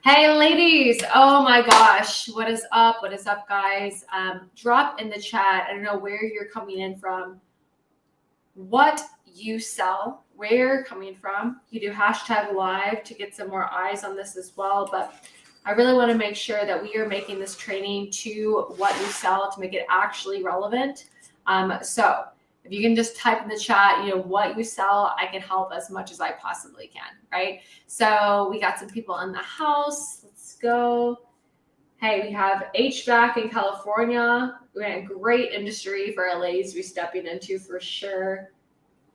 Hey ladies, oh my gosh, what is up? What is up, guys? Drop in the chat. I don't know where you're coming in from, what you sell, where you're coming from. You do hashtag live to get some more eyes on this as well, but I really want to make sure that we are making this training to what you sell to make it actually relevant. So if you can just type in the chat, what you sell, I can help as much as I possibly can, right? So we got some people in the house. Let's go. Hey, we have HVAC in California. We're in a great industry for our ladies to be stepping into for sure.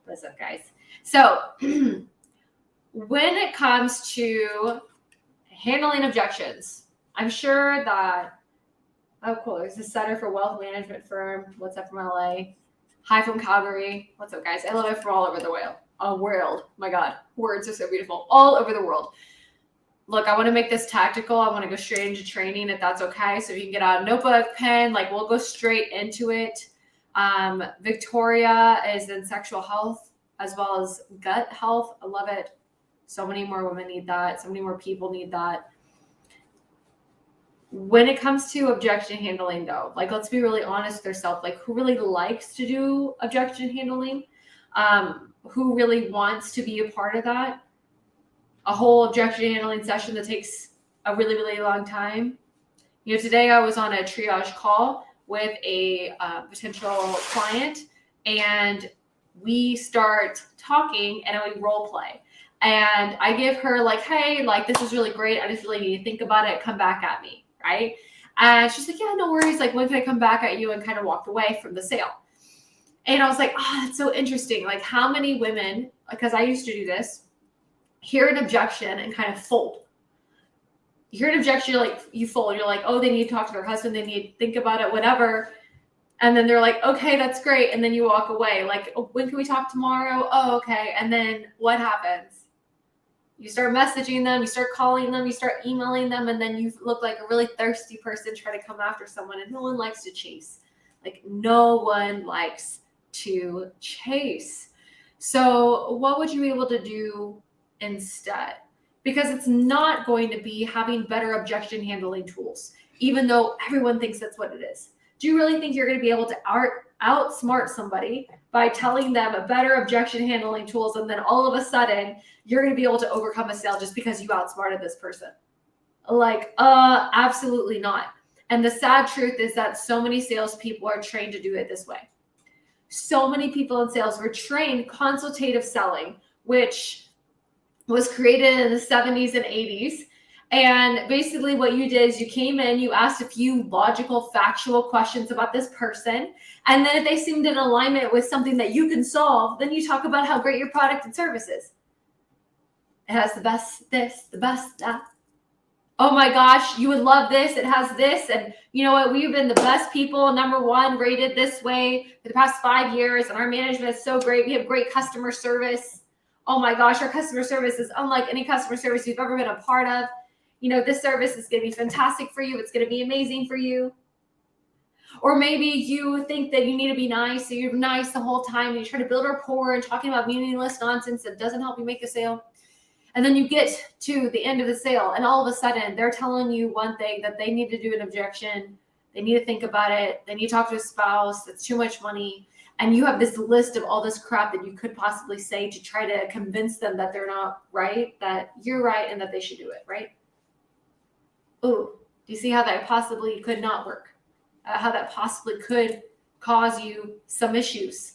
What's up, guys? So when it comes to handling objections, I'm sure that, oh, cool. There's a Center for Wealth Management firm. What's up from LA? Hi from Calgary. What's up, guys? I love it from all over the world. My God, words are so beautiful. All over the world. Look, I want to make this tactical. I want to go straight into training if that's okay. So if you can get out a notebook, pen, we'll go straight into it. Victoria is in sexual health as well as gut health. I love it. So many more women need that. So many more people need that. When it comes to objection handling, though, let's be really honest with ourselves. Who really likes to do objection handling? Who really wants to be a part of that? A whole objection handling session that takes a really, really long time. Today I was on a triage call with a potential client, and we start talking, and we role play. And I give her hey, this is really great. I just really need to think about it. Come back at me. Right? And she's like, yeah, no worries. When can I come back at you? And kind of walked away from the sale. And I was like, oh, that's so interesting. How many women, because I used to do this, hear an objection and kind of fold. You hear an objection, you fold. You're like, oh, they need to talk to their husband. They need to think about it, whatever. And then they're like, okay, that's great. And then you walk away. Oh, when can we talk tomorrow? Oh, okay. And then what happens? You start messaging them, you start calling them, you start emailing them, and then you look like a really thirsty person trying to come after someone, and no one likes to chase. No one likes to chase. So what would you be able to do instead? Because it's not going to be having better objection handling tools, even though everyone thinks that's what it is. Do you really think you're going to be able to outsmart somebody by telling them a better objection handling tools, and then all of a sudden you're going to be able to overcome a sale just because you outsmarted this person? Absolutely not. And the sad truth is that so many salespeople are trained to do it this way. So many people in sales were trained consultative selling, which was created in the 70s and 80s. And basically what you did is you came in, you asked a few logical, factual questions about this person. And then if they seemed in alignment with something that you can solve, then you talk about how great your product and service is. It has the best this, the best that. Oh my gosh, you would love this. It has this. And you know what? We've been the best people, #1 rated this way for the past 5 years. And our management is so great. We have great customer service. Oh my gosh, our customer service is unlike any customer service you've ever been a part of. This service is going to be fantastic for you. It's going to be amazing for you. Or maybe you think that you need to be nice, so you're nice the whole time, and you try to build rapport and talking about meaningless nonsense that doesn't help you make a sale. And then you get to the end of the sale, and all of a sudden they're telling you one thing, that they need to do an objection. They need to think about it. They need to talk to a spouse. That's too much money. And you have this list of all this crap that you could possibly say to try to convince them that they're not right, that you're right, and that they should do it, right? Oh, do you see how that possibly could not work? How that possibly could cause you some issues?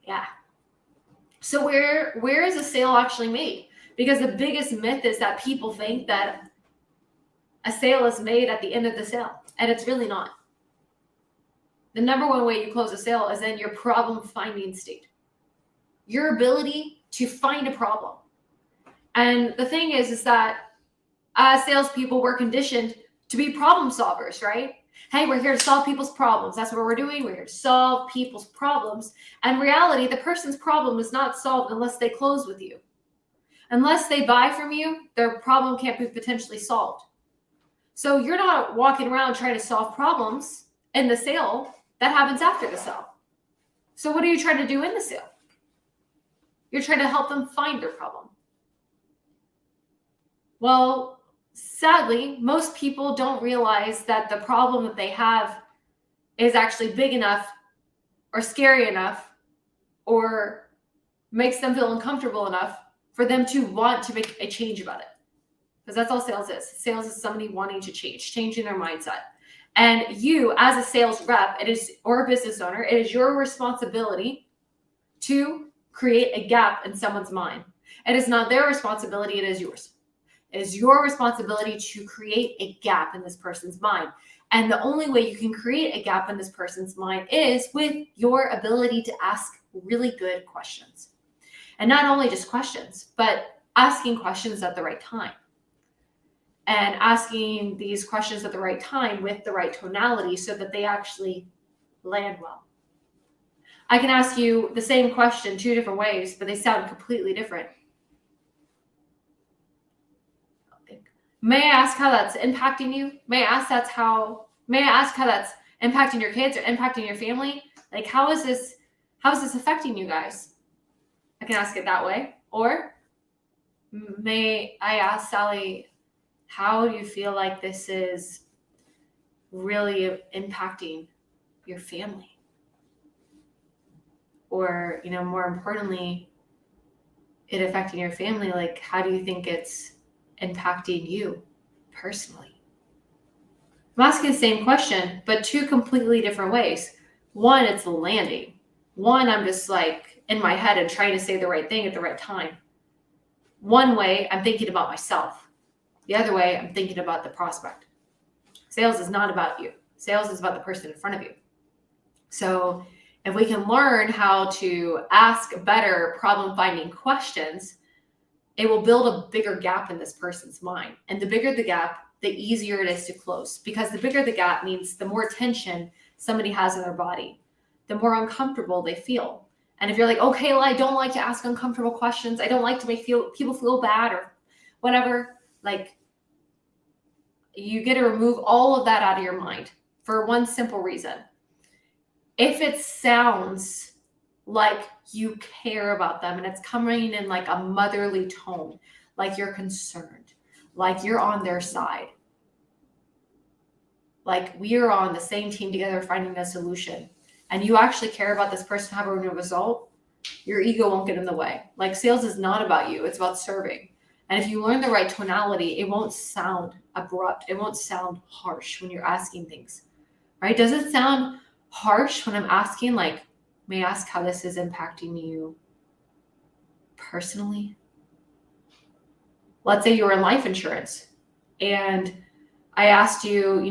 Yeah. So where is a sale actually made? Because the biggest myth is that people think that a sale is made at the end of the sale, and it's really not. The #1 way you close a sale is in your problem finding state. Your ability to find a problem. And the thing is that as salespeople, we're conditioned to be problem solvers, right? Hey, we're here to solve people's problems. That's what we're doing. We're here to solve people's problems. And in reality, the person's problem is not solved unless they close with you. Unless they buy from you, their problem can't be potentially solved. So you're not walking around trying to solve problems in the sale. That happens after the sale. So what are you trying to do in the sale? You're trying to help them find their problem. Well, sadly, most people don't realize that the problem that they have is actually big enough or scary enough or makes them feel uncomfortable enough for them to want to make a change about it. Because that's all sales is. Sales is somebody wanting to change, changing their mindset. And you, as a sales rep, or a business owner, it is your responsibility to create a gap in someone's mind. It is not their responsibility, it is yours. It is your responsibility to create a gap in this person's mind. And the only way you can create a gap in this person's mind is with your ability to ask really good questions. And not only just questions, but asking questions at the right time. And asking these questions at the right time with the right tonality so that they actually land well. I can ask you the same question 2 different ways, but they sound completely different. May I ask how that's impacting you? May I ask how that's impacting your kids or impacting your family? Like, how is this affecting you guys? I can ask it that way. Or may I ask Sally, how do you feel like this is really impacting your family? Or, more importantly, it affecting your family, like, how do you think it's impacting you personally? I'm asking the same question, but 2 completely different ways. One, it's landing. One, I'm just like in my head and trying to say the right thing at the right time. One way, I'm thinking about myself. The other way, I'm thinking about the prospect. Sales is not about you. Sales is about the person in front of you. So if we can learn how to ask better problem-finding questions, it will build a bigger gap in this person's mind. And the bigger the gap, the easier it is to close. Because the bigger the gap means the more tension somebody has in their body, the more uncomfortable they feel. And if you're like, okay, well, I don't like to ask uncomfortable questions, I don't like to make people feel bad or whatever, like, you get to remove all of that out of your mind for one simple reason. If it sounds like you care about them and it's coming in like a motherly tone, like you're concerned, like you're on their side, like we are on the same team together finding a solution, and you actually care about this person having a result, your ego won't get in the way. Like, sales is not about you, it's about serving. And if you learn the right tonality, it won't sound abrupt, it won't sound harsh when you're asking things, right? Does it sound harsh when I'm asking, like, may I ask how this is impacting you personally? Let's say you were in life insurance and I asked you,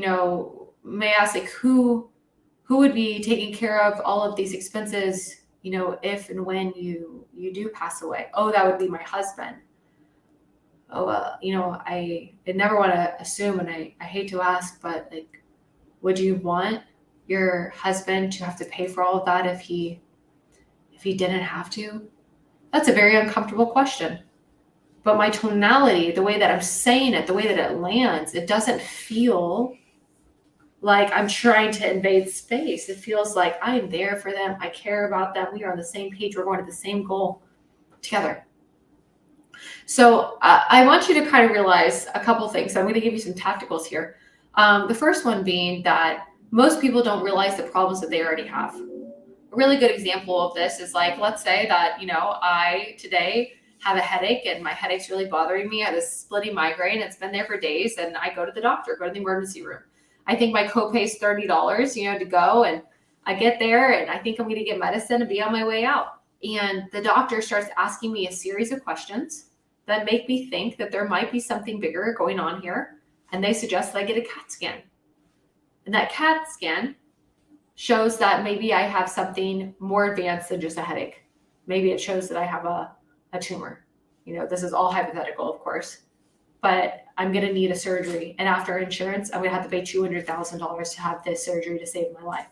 may I ask, like, who would be taking care of all of these expenses, if and when you do pass away? Oh, that would be my husband. Oh, I never want to assume, and I hate to ask, but like, would you want your husband to have to pay for all of that if he didn't have to? That's a very uncomfortable question. But my tonality, the way that I'm saying it, the way that it lands, it doesn't feel like I'm trying to invade space. It feels like I am there for them. I care about them. We are on the same page. We're going to the same goal together. So I want you to kind of realize a couple things. I'm going to give you some tacticals here. The first one being that most people don't realize the problems that they already have. A really good example of this is, like, let's say that, I today have a headache and my headache's really bothering me. I have this splitting migraine. It's been there for days, and I go to the doctor, go to the emergency room. I think my copay is $30, to go, and I get there and I think I'm going to get medicine and be on my way out. And the doctor starts asking me a series of questions that make me think that there might be something bigger going on here. And they suggest that I get a CAT scan. And that CAT scan shows that maybe I have something more advanced than just a headache. Maybe it shows that I have a tumor. This is all hypothetical, of course, but I'm going to need a surgery. And after insurance, I'm going to have to pay $200,000 to have this surgery to save my life.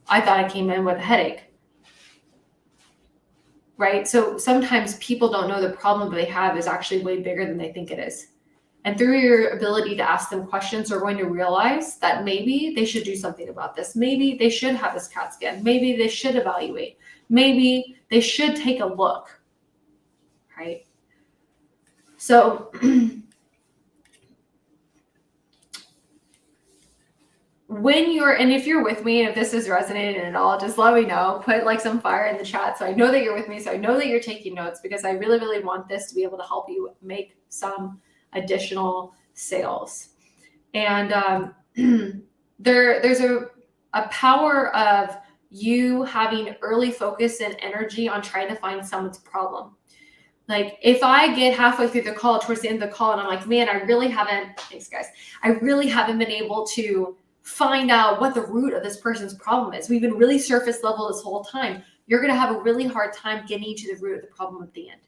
I thought I came in with a headache, right? So sometimes people don't know the problem they have is actually way bigger than they think it is. And through your ability to ask them questions, they're going to realize that maybe they should do something about this. Maybe they should have this CAT scan. Maybe they should evaluate. Maybe they should take a look, right? So if you're with me, and if this is resonating at all, just let me know. Put like some fire in the chat so I know that you're with me, so I know that you're taking notes, because I really, really want this to be able to help you make some additional sales. And there's a power of you having early focus and energy on trying to find someone's problem. Like if I get halfway through the call, towards the end of the call, and I'm like, man, I really haven't been able to find out what the root of this person's problem is. We've been really surface level this whole time. You're going to have a really hard time getting to the root of the problem at the end.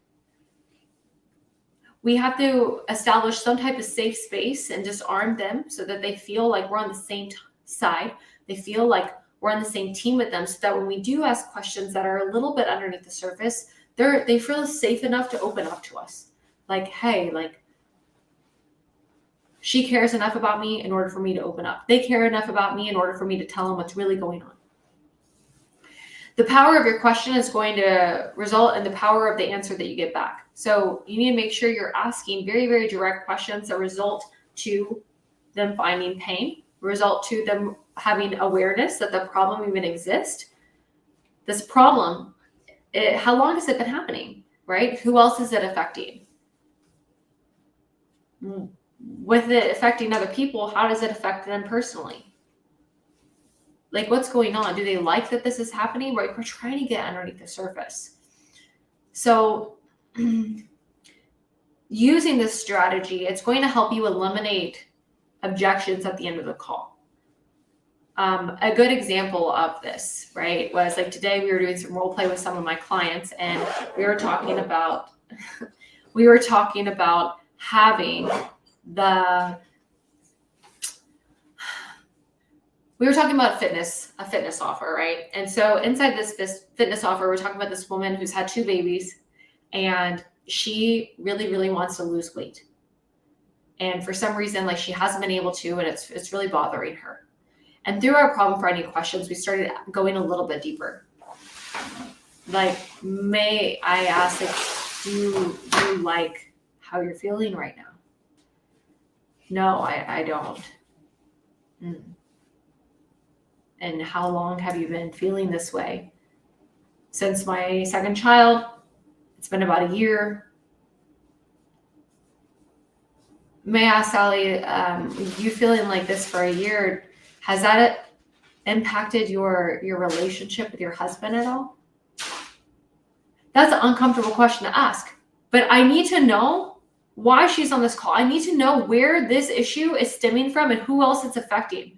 We have to establish some type of safe space and disarm them so that they feel like we're on the same side. They feel like we're on the same team with them, so that when we do ask questions that are a little bit underneath the surface, they feel safe enough to open up to us. Like, hey, like, she cares enough about me in order for me to open up. They care enough about me in order for me to tell them what's really going on. The power of your question is going to result in the power of the answer that you get back. So you need to make sure you're asking very, very direct questions that result to them finding pain, result to them having awareness that the problem even exists. This problem, how long has it been happening, right? Who else is it affecting? With it affecting other people, how does it affect them personally? Like, what's going on? Do they like that this is happening? Right? We're trying to get underneath the surface. So using this strategy, it's going to help you eliminate objections at the end of the call. A good example of this, right, was like today we were doing some role play with some of my clients, and we were talking about having we were talking about a fitness offer, right? And so inside this fitness offer, we're talking about this woman who's had 2 babies, and she really, really wants to lose weight. And for some reason, like, she hasn't been able to, and it's really bothering her. And through our problem finding questions, we started going a little bit deeper. Like, may I ask, like, do you like how you're feeling right now? No, I don't. And how long have you been feeling this way? Since my second child. It's been about a year. May I ask, Sally, you feeling like this for a year, has that impacted your relationship with your husband at all? That's an uncomfortable question to ask. But I need to know why she's on this call. I need to know where this issue is stemming from and who else it's affecting.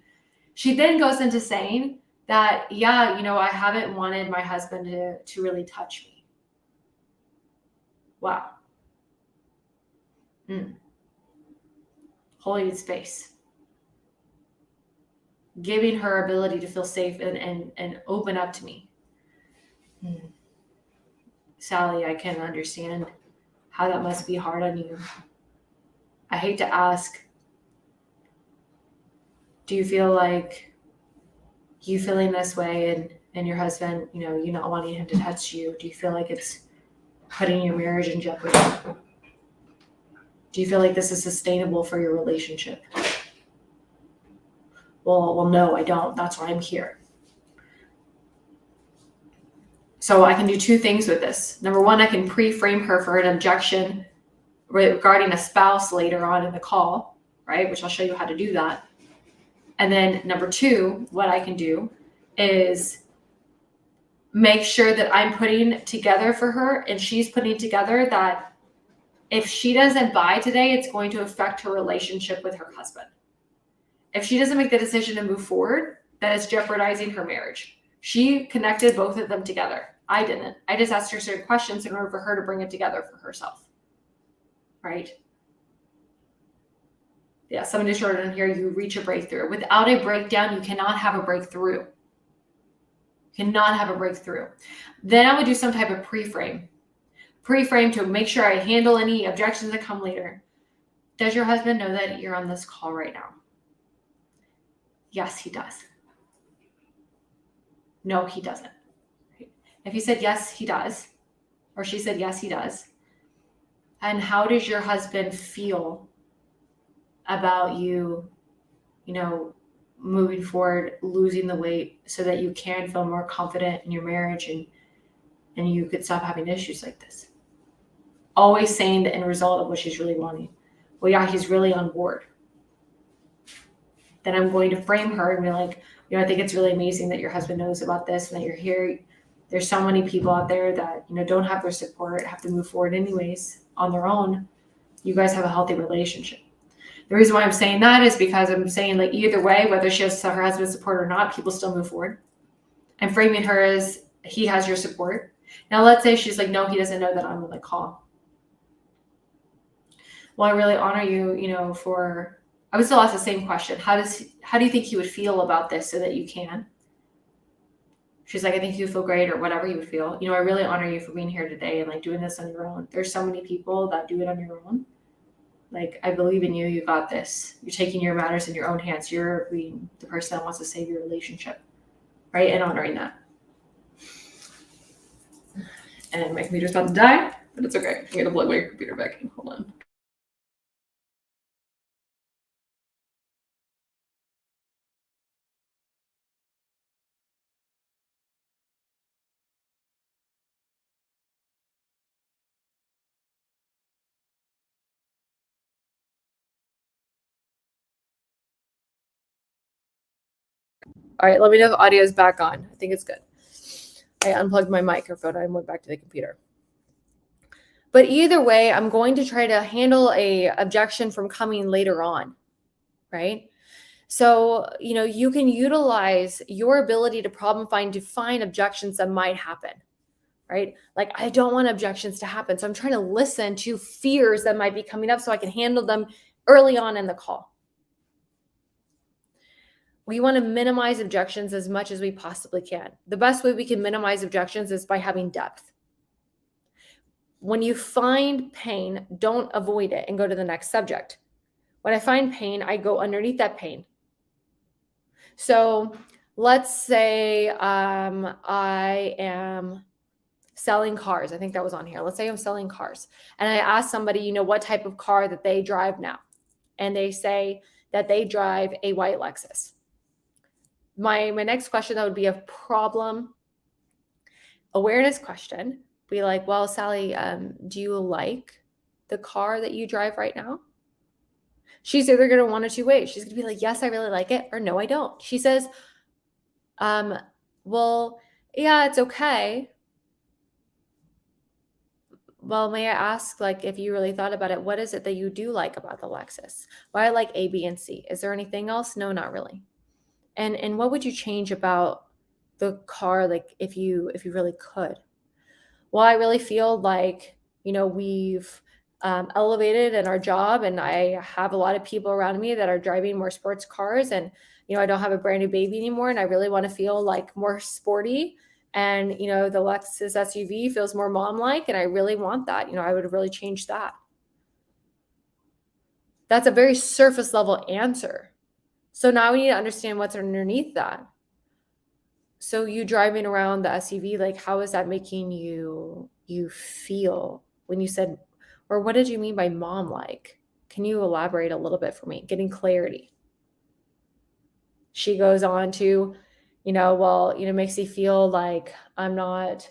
She then goes into saying that, yeah, I haven't wanted my husband to really touch me. Wow. Holding space. Giving her ability to feel safe and open up to me. Sally, I can understand how that must be hard on you. I hate to ask, do you feel like you feeling this way and your husband, you not wanting him to touch you? Do you feel like it's putting your marriage in jeopardy? Do you feel like this is sustainable for your relationship? Well, no, I don't. That's why I'm here. So I can do 2 things with this. Number 1, I can pre-frame her for an objection regarding a spouse later on in the call, right? Which I'll show you how to do that. And then number 2, what I can do is make sure that I'm putting together for her and she's putting together that if she doesn't buy today, it's going to affect her relationship with her husband. If she doesn't make the decision to move forward, that is jeopardizing her marriage. She connected both of them together. I didn't. I just asked her certain questions in order for her to bring it together for herself. Right? Yeah, somebody just wrote in here, you reach a breakthrough. Without a breakdown, you cannot have a breakthrough. You cannot have a breakthrough. Then I would do some type of pre-frame. Pre-frame to make sure I handle any objections that come later. Does your husband know that you're on this call right now? Yes, he does. No, he doesn't. If he said yes, he does, or she said yes, he does, And how does your husband feel about you, moving forward, losing the weight so that you can feel more confident in your marriage and you could stop having issues like this? Always saying the end result of what she's really wanting. Well, yeah, he's really on board. Then I'm going to frame her and be like, I think it's really amazing that your husband knows about this and that you're here. There's so many people out there that, don't have their support, have to move forward anyways on their own. You guys have a healthy relationship. The reason why I'm saying that is because I'm saying, like, either way, whether she has her husband's support or not, people still move forward. I'm framing her as he has your support. Now, let's say she's like, no, he doesn't know that I'm on the call. Well, I really honor you, I would still ask the same question. How do you think he would feel about this so that you can? She's like, I think you feel great, or whatever you would feel. I really honor you for being here today and like doing this on your own. There's so many people that do it on your own. Like, I believe in you. You got this. You're taking your matters in your own hands. You're being the person that wants to save your relationship, right? And honoring that. And my computer's about to die, but it's okay. I'm gonna plug my computer back in. Hold on. All right, let me know if audio is back on. I think it's good. I unplugged my microphone. I went back to the computer. But either way, I'm going to try to handle a objection from coming later on, right? So, you can utilize your ability to problem find to find objections that might happen, right? Like, I don't want objections to happen. So I'm trying to listen to fears that might be coming up so I can handle them early on in the call. We want to minimize objections as much as we possibly can. The best way we can minimize objections is by having depth. When you find pain, don't avoid it and go to the next subject. When I find pain, I go underneath that pain. So let's say I am selling cars. I think that was on here. Let's say I'm selling cars. And I ask somebody, what type of car that they drive now. And they say that they drive a white Lexus. My next question, that would be a problem awareness question. Be like, well, Sally, do you like the car that you drive right now? She's either going to one or two ways. She's going to be like, yes, I really like it, or no, I don't. She says, well, yeah, it's okay. Well, may I ask, like, if you really thought about it, what is it that you do like about the Lexus? Why I like A, B, and C. Is there anything else? No, not really. And what would you change about the car, like, if you really could? Well, I really feel like, we've elevated in our job, and I have a lot of people around me that are driving more sports cars, and, I don't have a brand new baby anymore, and I really want to feel like more sporty. And, the Lexus SUV feels more mom-like, and I really want that. I would really change that. That's a very surface level answer. So now we need to understand what's underneath that. So you driving around the SUV, like, how is that making you feel when you said, or what did you mean by mom-like? Can you elaborate a little bit for me? Getting clarity. She goes on to, makes you feel like I'm not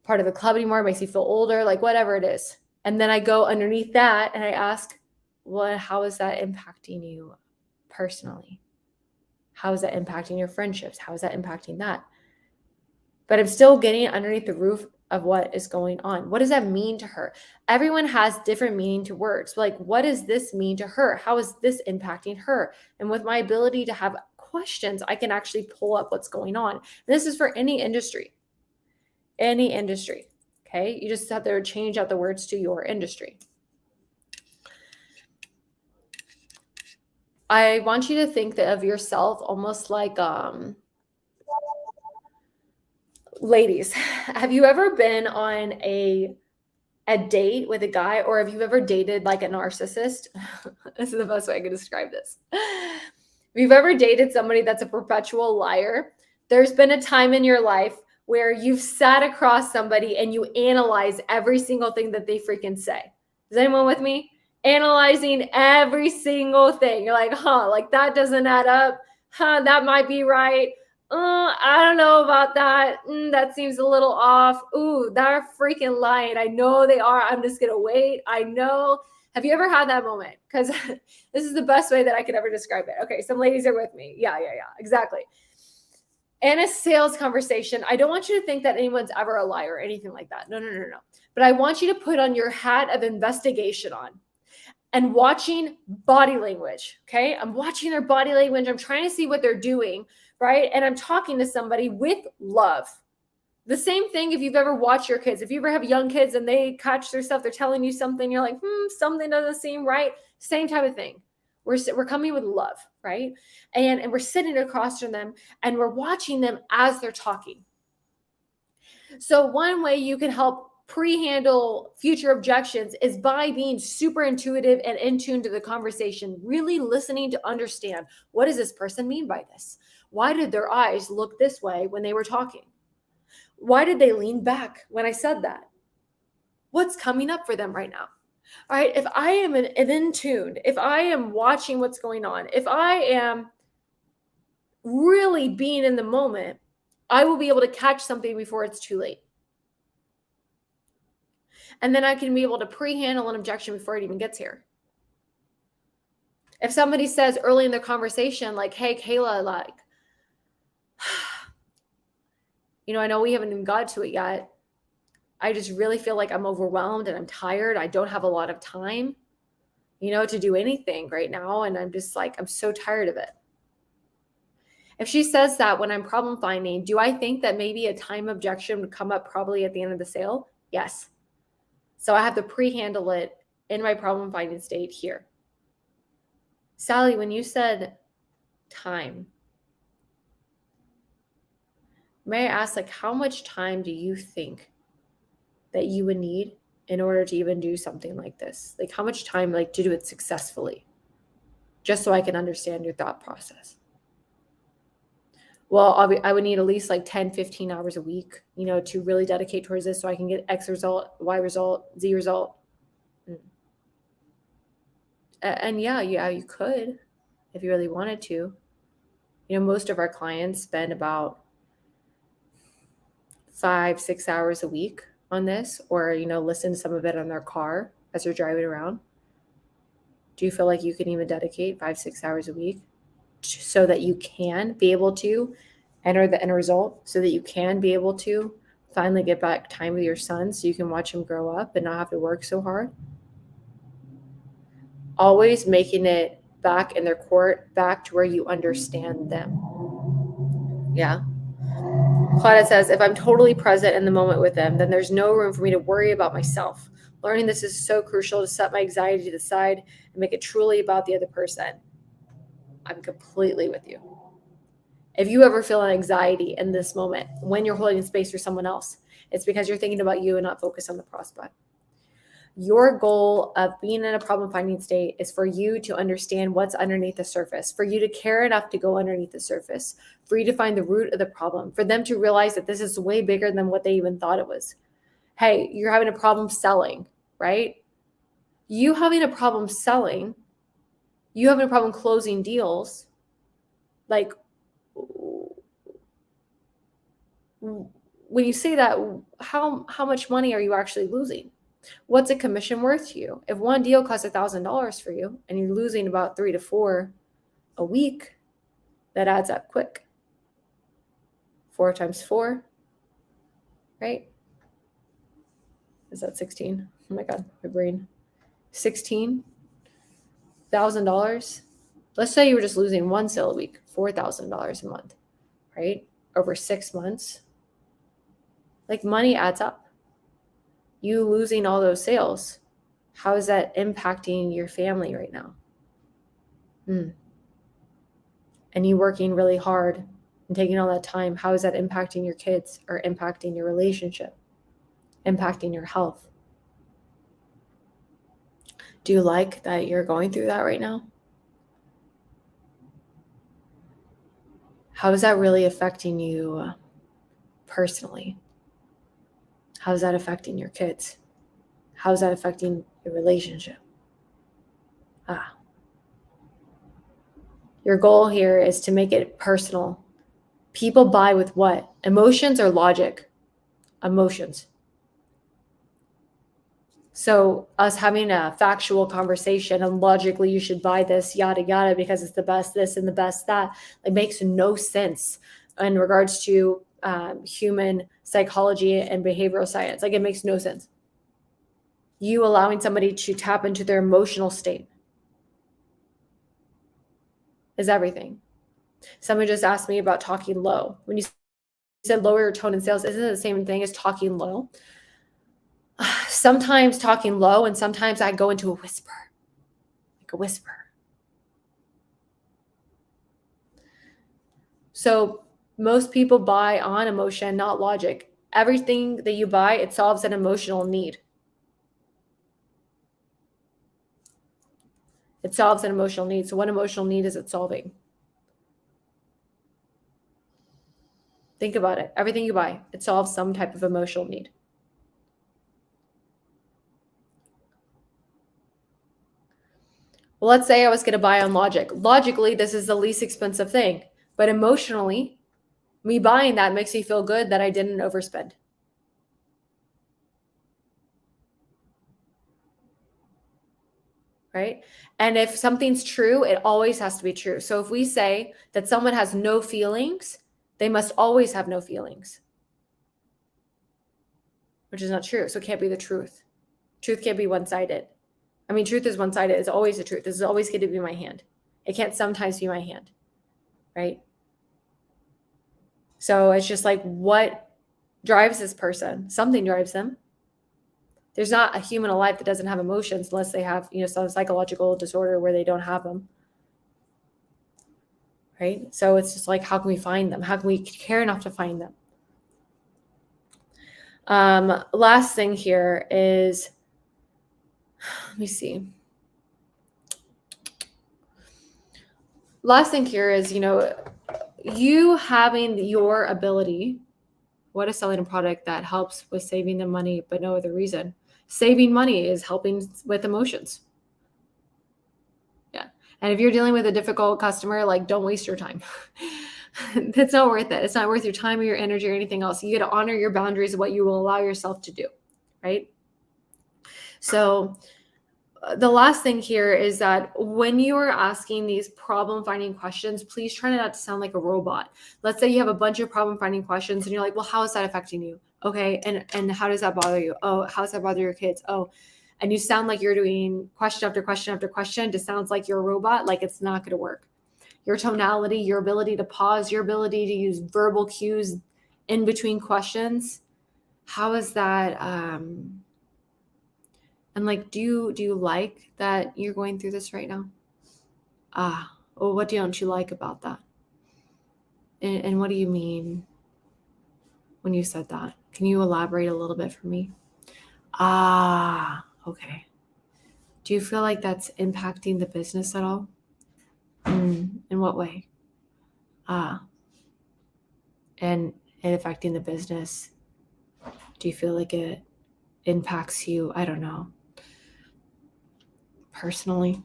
part of the club anymore, makes you feel older, like whatever it is. And then I go underneath that and I ask, well, how is that impacting you personally? How is that impacting your friendships? How is that impacting that? But I'm still getting underneath the roof of what is going on. What does that mean to her? Everyone has different meaning to words. Like, what does this mean to her? How is this impacting her? And with my ability to have questions, I can actually pull up what's going on. And this is for any industry. Any industry. Okay? You just have to change out the words to your industry. I want you to think of yourself almost like, ladies, have you ever been on a date with a guy, or have you ever dated like a narcissist? This is the best way I can describe this. If you've ever dated somebody that's a perpetual liar, there's been a time in your life where you've sat across somebody and you analyze every single thing that they freaking say. Is anyone with me? Analyzing every single thing. You're like, like that doesn't add up. That might be right. I don't know about that. That seems a little off. Ooh, they're freaking lying. I know they are. I'm just going to wait. I know. Have you ever had that moment? Because this is the best way that I could ever describe it. Okay, some ladies are with me. Yeah, exactly. In a sales conversation, I don't want you to think that anyone's ever a liar or anything like that. No. But I want you to put on your hat of investigation on and watching body language. Okay. I'm watching their body language. I'm trying to see what they're doing. Right. And I'm talking to somebody with love. The same thing if you've ever watched your kids, if you ever have young kids and they catch their stuff, they're telling you something, you're like, something doesn't seem right. Same type of thing. We're coming with love, right? And we're sitting across from them and we're watching them as they're talking. So one way you can help pre-handle future objections is by being super intuitive and in tune to the conversation, really listening to understand, what does this person mean by this? Why did their eyes look this way when they were talking? Why did they lean back when I said that? What's coming up for them right now? All right, if I am in tune, if I am watching what's going on, if I am really being in the moment, I will be able to catch something before it's too late. And then I can be able to pre-handle an objection before it even gets here. If somebody says early in the conversation, like, hey, Kayla, like, I know we haven't even got to it yet. I just really feel like I'm overwhelmed and I'm tired. I don't have a lot of time, to do anything right now. And I'm just like, I'm so tired of it. If she says that when I'm problem finding, do I think that maybe a time objection would come up probably at the end of the sale? Yes. So I have to pre-handle it in my problem finding state here. Sally, when you said time, may I ask, like, how much time do you think that you would need in order to even do something like this? Like, how much time, like, to do it successfully? Just so I can understand your thought process. Well, I would need at least like 10, 15 hours a week, to really dedicate towards this so I can get X result, Y result, Z result. And yeah, you could if you really wanted to. Most of our clients spend about 5-6 hours a week on this, or, listen to some of it on their car as they're driving around. Do you feel like you can even dedicate 5-6 hours a week so that you can be able to enter the end result, so that you can be able to finally get back time with your son so you can watch him grow up and not have to work so hard? Always making it back in their court, back to where you understand them. Yeah. Claudia says, if I'm totally present in the moment with them, then there's no room for me to worry about myself. Learning this is so crucial to set my anxiety to the side and make it truly about the other person. I'm completely with you. If you ever feel an anxiety in this moment when you're holding space for someone else, it's because you're thinking about you and not focused on the prospect. Your goal of being in a problem finding state is for you to understand what's underneath the surface, for you to care enough to go underneath the surface, for you to find the root of the problem, for them to realize that this is way bigger than what they even thought it was. Hey, you're having a problem selling, right? You having a problem selling, you having a problem closing deals, like, when you say that, how much money are you actually losing? What's a commission worth to you? If one deal costs $1,000 for you and you're losing about 3 to 4 a week, that adds up quick. 4 times 4, right? Is that 16? Oh my God, my brain. $16,000. Let's say you were just losing one sale a week, $4,000 a month, right? Over 6 months. Like, money adds up. You losing all those sales, how is that impacting your family right now? And you working really hard and taking all that time, how is that impacting your kids or impacting your relationship, impacting your health? Do you like that you're going through that right now? How is that really affecting you personally? How is that affecting your kids? How is that affecting your relationship. Your goal here is to make it personal. People buy with what? Emotions or logic? Emotions. So us having a factual conversation and logically you should buy this, yada, yada, because it's the best this and the best that, it makes no sense in regards to human psychology and behavioral science. Like, it makes no sense. You allowing somebody to tap into their emotional state is everything. Someone just asked me about talking low. When you said lower your tone in sales, isn't it the same thing as talking low? Sometimes talking low, and sometimes I go into a whisper, like a whisper. So most people buy on emotion, not logic. Everything that you buy, it solves an emotional need. It solves an emotional need. So what emotional need is it solving? Think about it. Everything you buy, it solves some type of emotional need. Well, let's say I was going to buy on logic. Logically, this is the least expensive thing. But emotionally, me buying that makes me feel good that I didn't overspend. Right? And if something's true, it always has to be true. So if we say that someone has no feelings, they must always have no feelings, which is not true. So it can't be the truth. Truth can't be one-sided. I mean, truth is one-sided. It's always the truth. This is always going to be my hand. It can't sometimes be my hand, right? So it's just like, what drives this person? Something drives them. There's not a human alive that doesn't have emotions unless they have, some psychological disorder where they don't have them. Right? So it's just like, how can we find them? How can we care enough to find them? Last thing here is, let me see. Last thing here is, you having your ability. What is selling a product that helps with saving them money, but no other reason? Saving money is helping with emotions. Yeah. And if you're dealing with a difficult customer, like, don't waste your time. It's not worth it. It's not worth your time or your energy or anything else. You got to honor your boundaries of what you will allow yourself to do. Right? So the last thing here is that when you are asking these problem finding questions, please try not to sound like a robot. Let's say you have a bunch of problem finding questions and you're like, well, how is that affecting you? Okay. And how does that bother you? Oh, how does that bother your kids? Oh, and you sound like you're doing question after question after question. It just sounds like you're a robot. Like, it's not going to work. Your tonality, your ability to pause, your ability to use verbal cues in between questions. How is that? And like, do you like that you're going through this right now? Well, what don't you like about that? And what do you mean when you said that? Can you elaborate a little bit for me? Okay. Do you feel like that's impacting the business at all? In what way? And affecting the business. Do you feel like it impacts you? I don't know. Personally,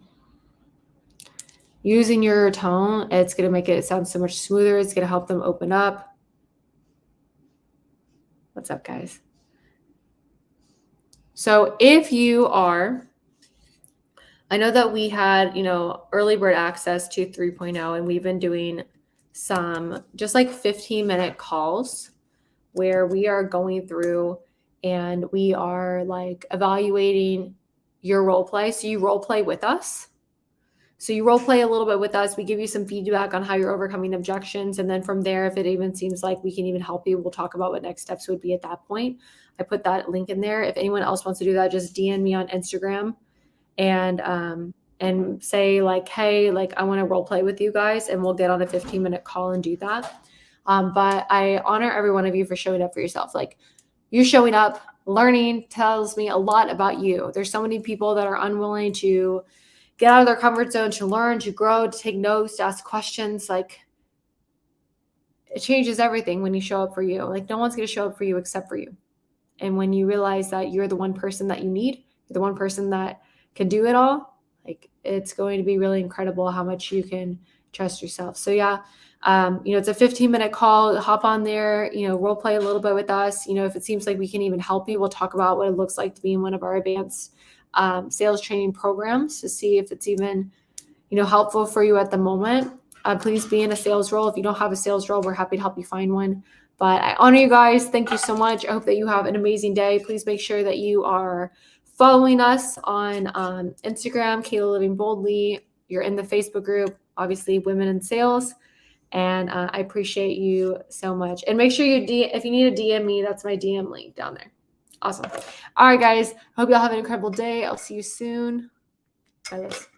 using your tone, it's going to make it sound so much smoother. It's going to help them open up. What's up, guys? So if you are, I know that we had, early bird access to 3.0, and we've been doing some just like 15-minute calls where we are going through and we are like evaluating your role play. So you role play with us. So you role play a little bit with us. We give you some feedback on how you're overcoming objections. And then from there, if it even seems like we can even help you, we'll talk about what next steps would be at that point. I put that link in there. If anyone else wants to do that, just DM me on Instagram and say like, hey, like, I want to role play with you guys, and we'll get on a 15-minute call and do that. But I honor every one of you for showing up for yourself. Like, you showing up, learning tells me a lot about you. There's so many people that are unwilling to get out of their comfort zone, to learn, to grow, to take notes, to ask questions. Like, it changes everything when you show up for you. Like, no one's going to show up for you except for you. And when you realize that you're the one person that you need, you're the one person that can do it all, like it's going to be really incredible how much you can trust yourself. So yeah, it's a 15-minute call. Hop on there, role play a little bit with us. If it seems like we can even help you, we'll talk about what it looks like to be in one of our advanced sales training programs to see if it's even, helpful for you at the moment. Please be in a sales role. If you don't have a sales role, we're happy to help you find one. But I honor you guys. Thank you so much. I hope that you have an amazing day. Please make sure that you are following us on Instagram, Kayla Living Boldly. You're in the Facebook group, obviously Women in Sales. And I appreciate you so much. And make sure if you need to DM me, that's my DM link down there. Awesome. All right, guys. Hope y'all have an incredible day. I'll see you soon. Bye, guys.